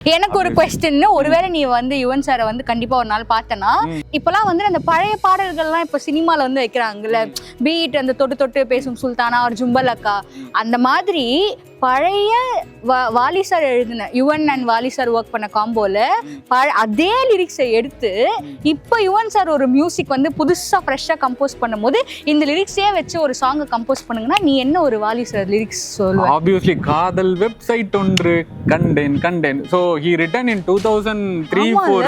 எனக்கு ஒரு கொஸ்டின், ஒருவேளை நீ வந்து யுவன் சாரை வந்து கண்டிப்பா ஒரு நாள் பார்த்தனா, இப்பெல்லாம் வந்து அந்த பழைய பாடல்கள்லாம் இப்ப சினிமால வந்து வைக்கிறாங்கல்ல, பீட் அந்த தொட்டு தொட்டு பேசும் சுல்தானா ஒரு ஜும்பல் அக்கா, அந்த மாதிரி பழைய வாலி சார் எழுதின Yuvan and Vaali sir work பண்ண காம்போல அதே லிரிக்ஸை எடுத்து இப்போ யுவன் சார் ஒரு மியூசிக் வந்து புதுசா ஃப்ரெஷ்ஷா கம்போஸ் பண்ணும்போது இந்த லிரிக்ஸே வச்சு ஒரு சாங்கை கம்போஸ் பண்ணுங்கன்னா நீ என்ன ஒரு வாலி சார் லிரிக்ஸ் சொல்லுவ? ஆப்வியஸ்லி காதல் வெப்சைட் ஒன்று கண்டேன். ஸோ ஹி ரிட்டன் இன் 2003-4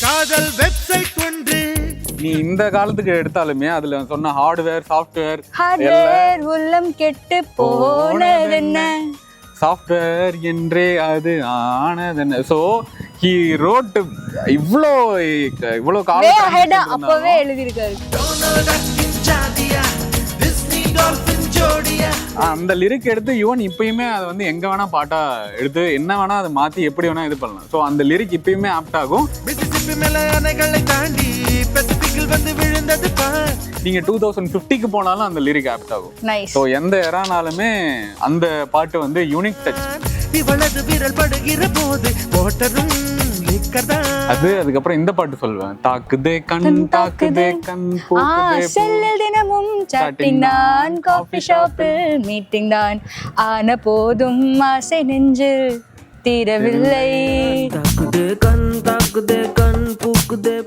காதல் வெப்சைட் ஒன்று. நீ இந்த காலத்துக்கு எடுத்தாலுமே அதுல சொன்ன ஹார்ட்வேர் சாஃப்ட்வேர் உள்ளம் கெட்டு போனதென்ன, சாஃப்ட்வேர் என்றே அது ஆனதென்ன. ஸோ ஹி ரோட் இவ்வளோ காலம் அப்பவே எழுதியிருக்காரு. அந்த லிரிக் எடுத்து யுவன் இப்பயுமே அதை வந்து எங்க வேணா பாட்டா எடுத்து என்ன வேணா அதை மாத்தி எப்படி வேணா இது பண்ணலாம். ஸோ அந்த லிரிக் இப்பயுமே ஆப்ட் ஆகும். நீங்க 2050க்கு போனாலும் அந்த லிரிக் ஆப்ட் ஆகும். ஸோ எந்த எரானாலுமே அந்த பாட்டு வந்து யூனிக் டச். அதுக்கப்புறம் இந்த பாட்டு சொல்லுவேன், தாக்குதே கண் தினமும் சாட்டிங் தான், காஃபி ஷாப்பில் மீட்டிங் தான், ஆன போதும் ஆசை நெஞ்சு தீரவில்லை. தாக்குதே கண்